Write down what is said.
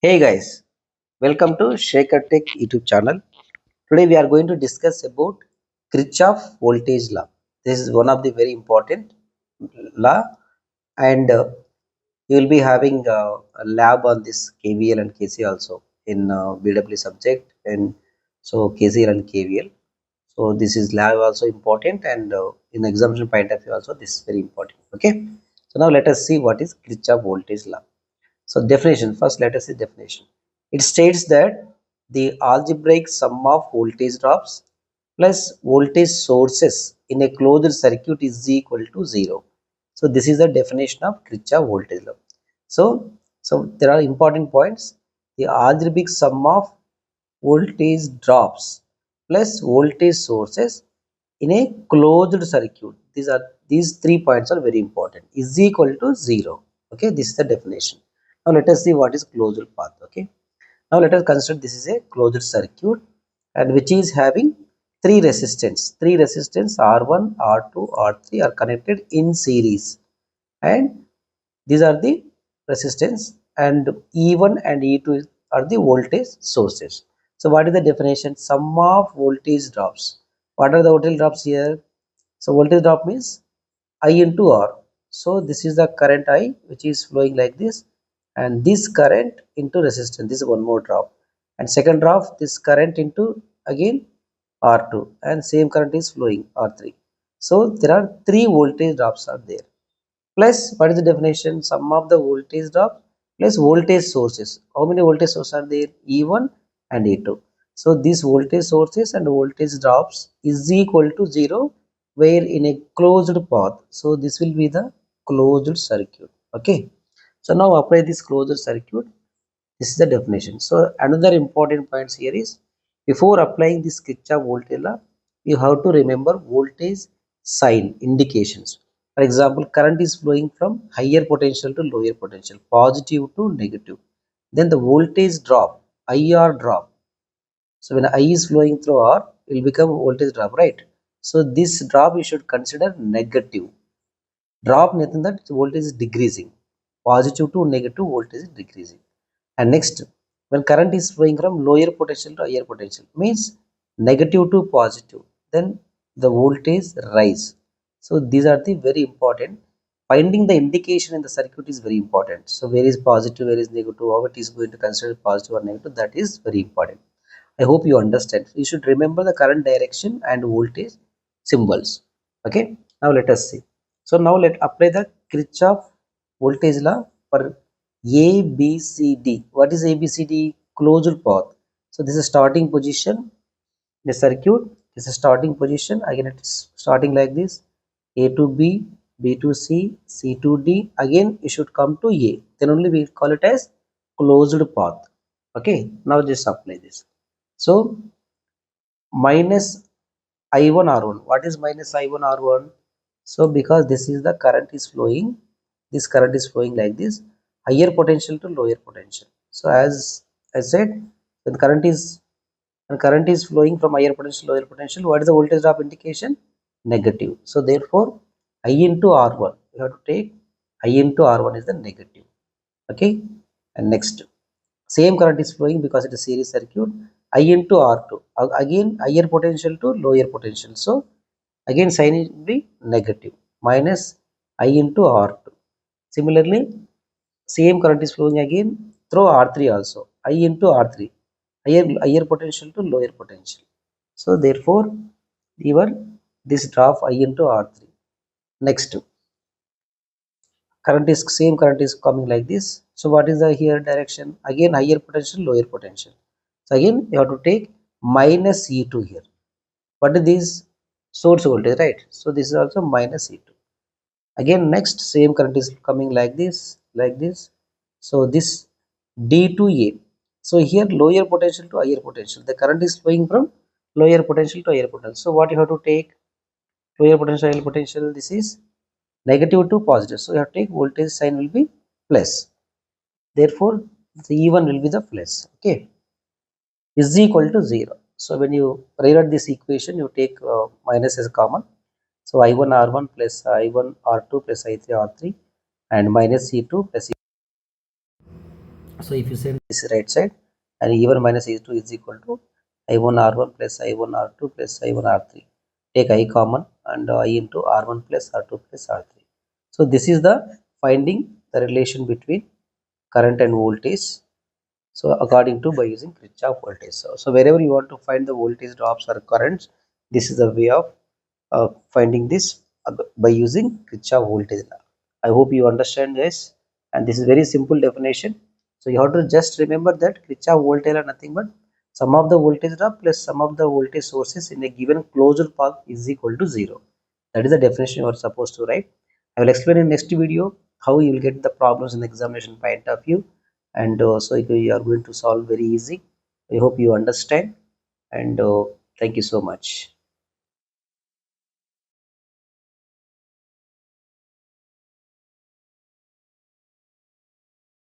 Hey guys, welcome to Shaker Tech YouTube channel. Today we are going to discuss about Kirchhoff voltage law. This is one of the very important law, and you will be having a lab on this KVL and KCL also in BW subject, and so KCL and KVL. So this is lab also important, and in examination point of view also this is very important. Okay, so now let us see what is Kirchhoff voltage law. So definition, first let us see definition. It states that the algebraic sum of voltage drops plus voltage sources in a closed circuit is equal to 0. So this is the definition of Kirchhoff voltage law. So there are important points. The algebraic sum of voltage drops plus voltage sources in a closed circuit. These 3 points are very important. Is equal to 0. Okay, this is the definition. Now let us see what is closed path. Okay. Now let us consider this is a closed circuit and which is having three resistance. Three resistance R1, R2, R3 are connected in series, and these are the resistance, and E1 and E2 are the voltage sources. So what is the definition? Sum of voltage drops. What are the voltage drops here? So voltage drop means I into R. So this is the current I which is flowing like this, and this current into resistance. This is one more drop, and second drop this current into again R2, and same current is flowing R3. So there are three voltage drops are there. Plus, what is the definition? Sum of the voltage drop plus voltage sources. How many voltage sources are there? E1 and E2. So these voltage sources and voltage drops is equal to 0 where in a closed path. So this will be the closed circuit. Okay. So now apply this closed circuit. This is the definition. So another important points here is, before applying this Kirchhoff voltage law, you have to remember voltage sign indications. For example, current is flowing from higher potential to lower potential, positive to negative. Then the voltage drop, IR drop. So when I is flowing through R, it will become voltage drop, right? So this drop you should consider negative. Drop nothing, that voltage is decreasing. Positive to negative voltage is decreasing. And next, when current is flowing from lower potential to higher potential, means negative to positive, then the voltage rise. So these are the very important. Finding the indication in the circuit is very important. So where is positive, where is negative, how it is going to consider positive or negative, that is very important. I hope you understand. You should remember the current direction and voltage symbols. Okay. Now let us see. So now let apply the Kirchhoff voltage law for A, B, C, D. What is A, B, C, D? Closed path. So this is starting position. The circuit. This is starting position. Again, it is starting like this. A to B, B to C, C to D. Again, it should come to A. Then only we call it as closed path. Okay. Now just apply this. So minus I1 R1. What is minus I1 R1? So because this is the current is flowing, this current is flowing like this, higher potential to lower potential. So as I said, when current is flowing from higher potential to lower potential, what is the voltage drop indication? Negative. So therefore, I into R1, you have to take I into R1 is the negative. Okay. And next, same current is flowing because it is series circuit. I into R2, again higher potential to lower potential. So again sign will be negative, minus I into R2. Similarly, same current is flowing again through R3 also, I into R3, higher potential to lower potential. So therefore, even this drop I into R3. Next, current is coming like this. So what is the here direction? Again higher potential, lower potential. So again you have to take minus E2 here. What is this? Source voltage, right? So this is also minus E2. Again next, same current is coming like this, like this. So this D to A. So here lower potential to higher potential, the current is flowing from lower potential to higher potential. So what you have to take? Lower potential, higher potential, this is negative to positive. So you have to take voltage sign will be plus. Therefore, the E1 will be the plus. Okay, is equal to 0. So when you rewrite this equation, you take minus as common. So I1 R1 plus I1 R2 plus I3 R3 and minus C2 plus So if you send this right side, and E1 minus E2 is equal to I1 R1 plus I1 R2 plus I1 R3. Take I common, and I into R1 plus R2 plus R3. So this is the finding the relation between current and voltage. So according to by using Kirchhoff voltage. So wherever you want to find the voltage drops or currents, this is the way of finding this by using Kirchhoff voltage law. I hope you understand, guys. And this is very simple definition. So you have to just remember that Kirchhoff voltage law nothing but sum of the voltage drop plus sum of the voltage sources in a given closed path is equal to 0. That is the definition you are supposed to write. I will explain in next video how you will get the problems in the examination point of view, and so you are going to solve very easy. I hope you understand, and thank you so much.